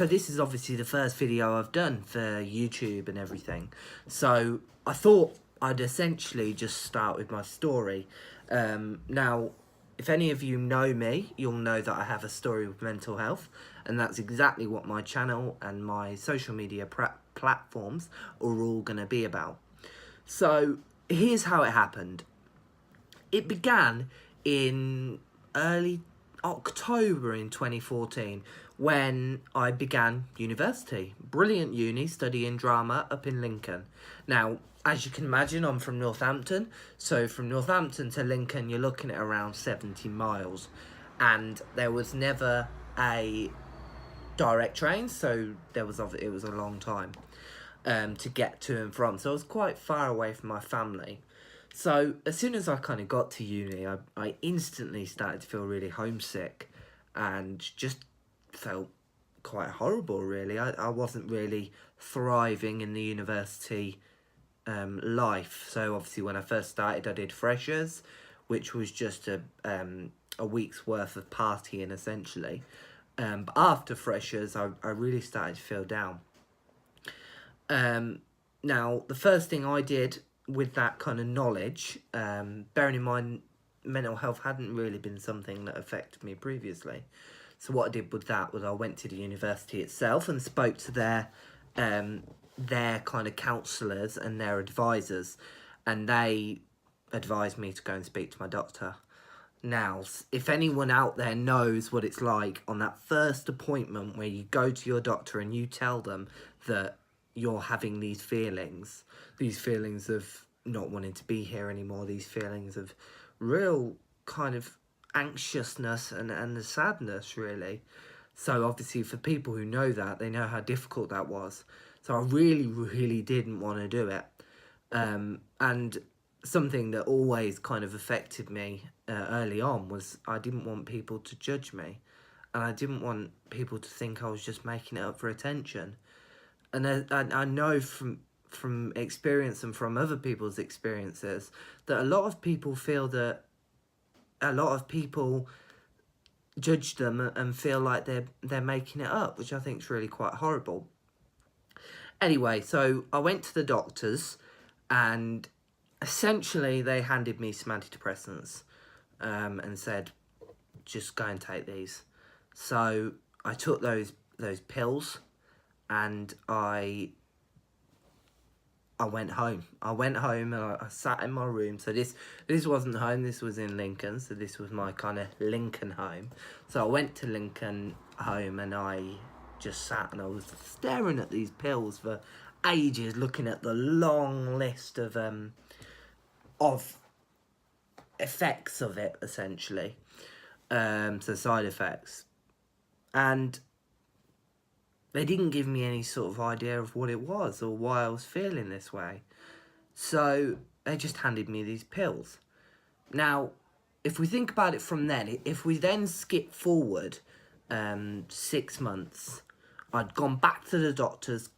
So this is obviously the first video I've done for YouTube and everything. So I thought I'd essentially just start with my story. Now, if any of you know me, you'll know that I have a story with mental health, and that's exactly what my channel and my social media platforms are all going to be about. So here's how it happened. It began in early October in 2014 when I began university. Brilliant uni, studying drama up in Lincoln. Now, as you can imagine, I'm from Northampton. So from Northampton to Lincoln, you're looking at around 70 miles. And there was never a direct train, so it was a long time to get to and from. So I was quite far away from my family. So as soon as I kind of got to uni, I instantly started to feel really homesick and just felt quite horrible, really. I wasn't really thriving in the university life. So obviously when I first started, I did freshers, which was just a week's worth of partying essentially. But after freshers, I really started to feel down. Now, the first thing I did with that kind of knowledge, bearing in mind mental health hadn't really been something that affected me previously. So what I did with that was I went to the university itself and spoke to their kind of counsellors and their advisors, and they advised me to go and speak to my doctor. Now, if anyone out there knows what it's like on that first appointment where you go to your doctor and you tell them that you're having these feelings of not wanting to be here anymore, these feelings of real kind of anxiousness and the sadness, really. So obviously for people who know that, they know how difficult that was. So I really didn't want to do it. And something that always kind of affected me early on was I didn't want people to judge me. And I didn't want people to think I was just making it up for attention. And I know from experience and from other people's experiences that a lot of people feel that a lot of people judge them and feel like they're making it up, which I think is really quite horrible. Anyway, so I went to the doctors and essentially they handed me some antidepressants and said, just go and take these. So I took those pills and I went home. I went home and I sat in my room. So this wasn't home, this was in Lincoln. So this was my kind of Lincoln home. So I went to Lincoln home and I just sat and I was staring at these pills for ages, looking at the long list of effects of it, essentially. So side effects. And they didn't give me any sort of idea of what it was or why I was feeling this way. So they just handed me these pills. Now, if we think about it from then, if we then skip forward 6 months, I'd gone back to the doctors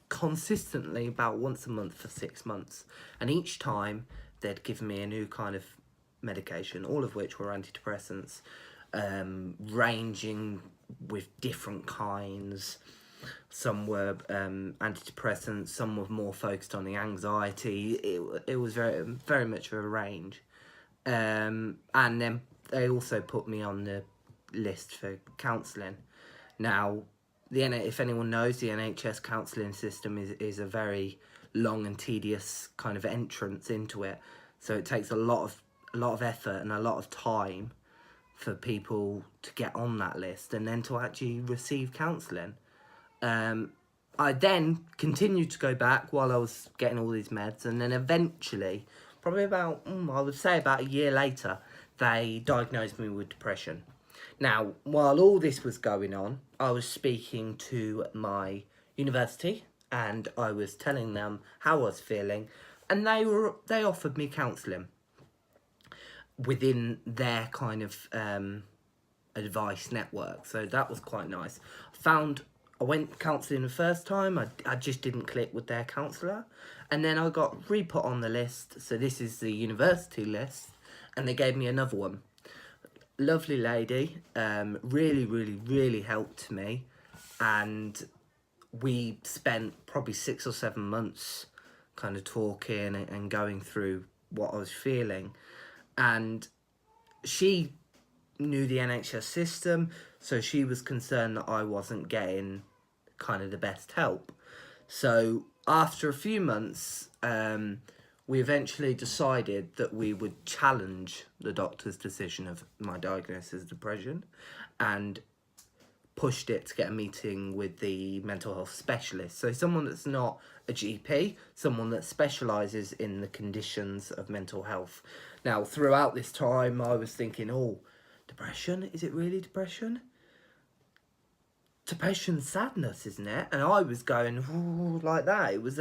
consistently about once a month for 6 months. And each time they'd given me a new kind of medication, all of which were antidepressants, ranging with different kinds. Some were antidepressants, some were more focused on the anxiety. It was very much of a range. And then they also put me on the list for counselling. Now, if anyone knows, the NHS counselling system is a very long and tedious kind of entrance into it. So it takes a lot of effort and a lot of time for people to get on that list and then to actually receive counselling. I then continued to go back while I was getting all these meds, and then eventually, probably about, I would say about a year later, they diagnosed me with depression. Now, while all this was going on, I was speaking to my university and I was telling them how I was feeling, and they offered me counselling within their kind of advice network. So that was quite nice. I went counselling the first time, I just didn't click with their counsellor, and then I got re-put on the list. So this is the university list, and they gave me another one. Lovely lady, really helped me, and we spent probably 6 or 7 months kind of talking and going through what I was feeling. And she knew the NHS system, so she was concerned that I wasn't getting kind of the best help. So after a few months, we eventually decided that we would challenge the doctor's decision of my diagnosis of depression, and pushed it to get a meeting with the mental health specialist. So someone that's not a GP, someone that specialises in the conditions of mental health. Now, throughout this time, I was thinking, oh, depression? Is it really depression? Depression's sadness, isn't it? And I was going, ooh, like that. It was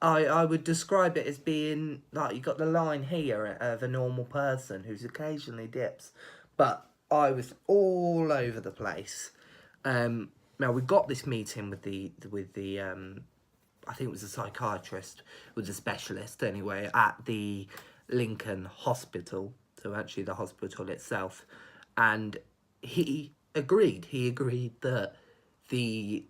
I would describe it as being, like, you got the line here of a normal person who's occasionally dips. But I was all over the place. Now, we got this meeting with the I think it was a psychiatrist, with a specialist anyway, at the Lincoln Hospital. So actually the hospital itself. And he agreed. He agreed that the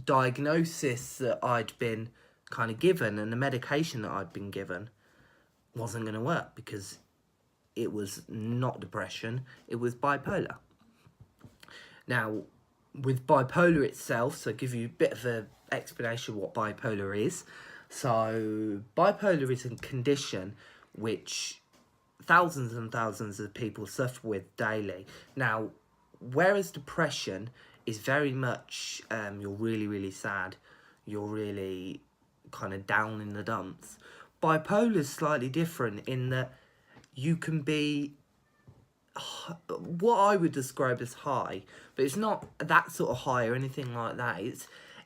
diagnosis that I'd been kind of given and the medication that I'd been given wasn't going to work, because it was not depression, it was bipolar. Now, with bipolar itself, so I'll give you a bit of an explanation of what bipolar is. So bipolar is a condition which thousands and thousands of people suffer with daily. Now, whereas depression is very much, you're really, really sad, you're really kind of down in the dumps. Bipolar is slightly different in that you can be what I would describe as high, but it's not that sort of high or anything like that.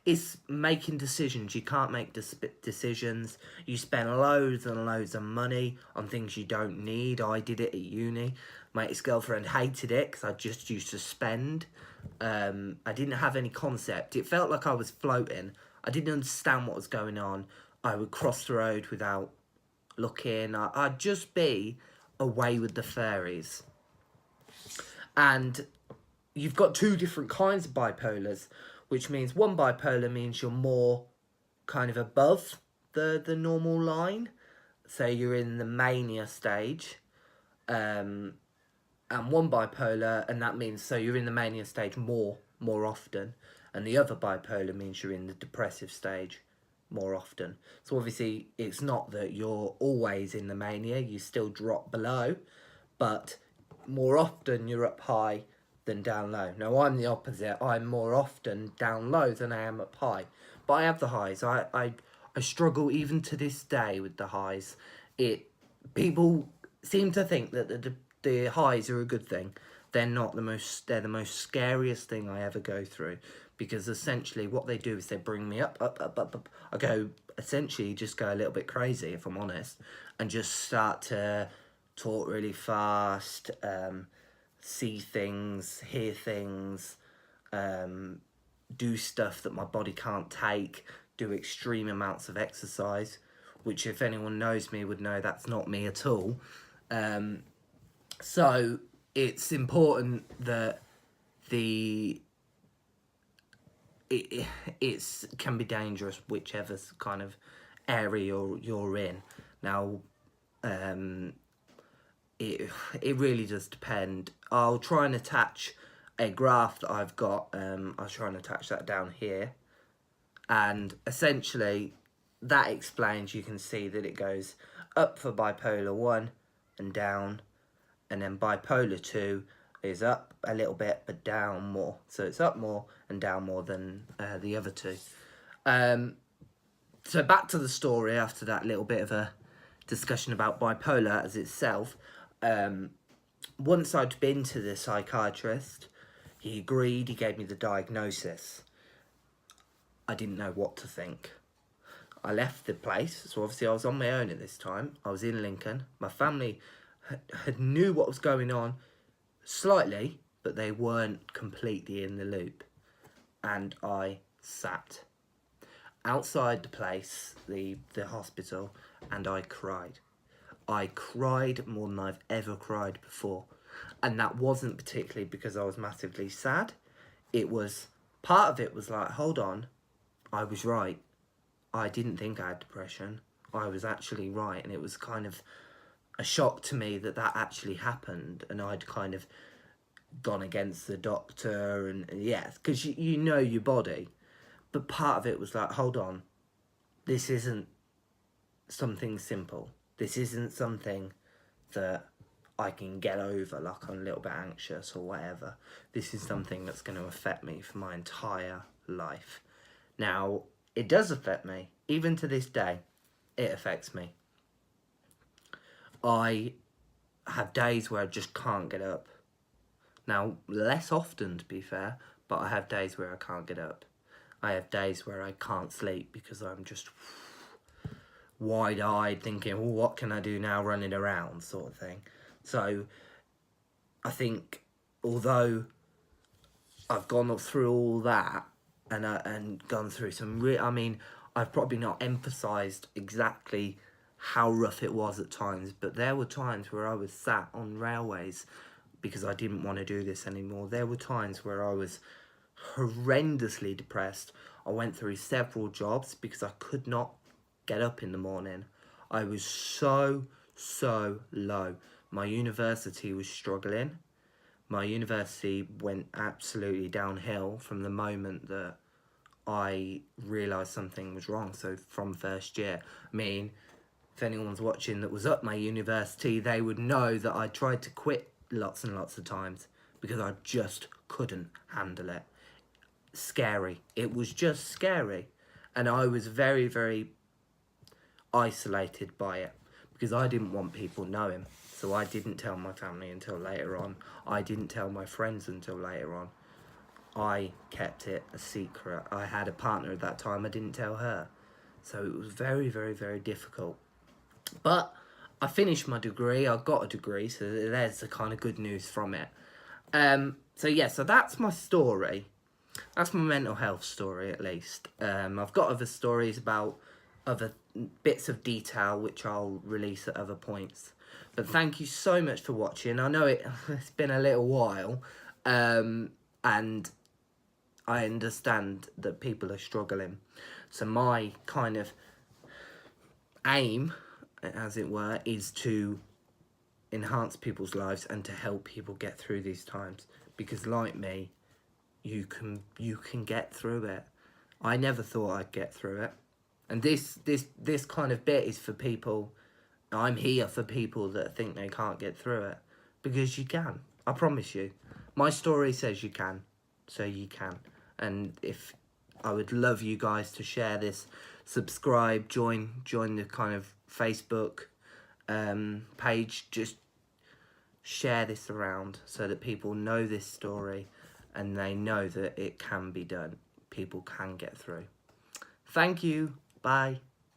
It's making decisions. You can't make decisions. You spend loads and loads of money on things you don't need. I did it at uni. My ex-girlfriend hated it because I just used to spend. I didn't have any concept. It felt like I was floating. I didn't understand what was going on. I would cross the road without looking. I'd just be away with the fairies. And you've got two different kinds of bipolars, which means one bipolar means you're more kind of above the normal line. So you're in the mania stage. And one bipolar, and that means so you're in the mania stage more often. And the other bipolar means you're in the depressive stage more often. So obviously it's not that you're always in the mania, you still drop below, but more often you're up high than down low. Now I'm the opposite. I'm more often down low than I am up high. But I have the highs. I struggle even to this day with the highs. People seem to think that the highs are a good thing. They're not they're the most scariest thing I ever go through, because essentially what they do is they bring me up. I go, essentially just go a little bit crazy, if I'm honest, and just start to talk really fast, see things, hear things, do stuff that my body can't take, do extreme amounts of exercise, which if anyone knows me would know that's not me at all. So it's important that it can be dangerous whichever kind of area you're in. Now, it really does depend. I'll try and attach a graph that I've got. I'll try and attach that down here, and essentially that explains, you can see that it goes up for bipolar 1 and down, and then bipolar 2 is up a little bit but down more. So it's up more and down more than the other two. So back to the story after that little bit of a discussion about bipolar as itself. Once I'd been to the psychiatrist, he agreed, he gave me the diagnosis. I didn't know what to think. I left the place, so obviously I was on my own at this time. I was in Lincoln. My family had knew what was going on slightly, but they weren't completely in the loop. And I sat outside the place, the hospital, and I cried. I cried more than I've ever cried before. And that wasn't particularly because I was massively sad. It was part of it was like, hold on, I was right. I didn't think I had depression. I was actually right. And it was kind of a shock to me that that actually happened. And I'd kind of gone against the doctor. And yeah, because you know your body. But part of it was like, hold on, this isn't something simple. This isn't something that I can get over, like I'm a little bit anxious or whatever. This is something that's going to affect me for my entire life. Now, it does affect me. Even to this day, it affects me. I have days where I just can't get up. Now, less often to be fair, but I have days where I can't get up. I have days where I can't sleep because I'm just wide-eyed thinking, well, what can I do now, running around, sort of thing. So I think although I've gone through all that and gone through some I mean, I've probably not emphasised exactly how rough it was at times, but there were times where I was sat on railways because I didn't want to do this anymore. There were times where I was horrendously depressed. I went through several jobs because I could not get up in the morning. I was so low. My university was struggling. My university went absolutely downhill from the moment that I realised something was wrong. So from first year, I mean, if anyone's watching that was at my university, they would know that I tried to quit lots and lots of times because I just couldn't handle it. Scary. It was just scary. And I was very isolated by it because I didn't want people knowing. So I didn't tell my family until later on. I didn't tell my friends until later on. I kept it a secret. I had a partner at that time. I didn't tell her. So it was very difficult. But I finished my degree. I got a degree. So there's the kind of good news from it. So yeah, so that's my story. That's my mental health story, at least. I've got other stories about other bits of detail which I'll release at other points. But thank you so much for watching. I know it's been a little while, and I understand that people are struggling. So my kind of aim, as it were, is to enhance people's lives and to help people get through these times. Because like me, you can get through it. I never thought I'd get through it. And this kind of bit is for people. I'm here for people that think they can't get through it. Because you can. I promise you. My story says you can. So you can. And if I would love you guys to share this, subscribe, join the kind of Facebook page. Just share this around so that people know this story and they know that it can be done. People can get through. Thank you. Bye.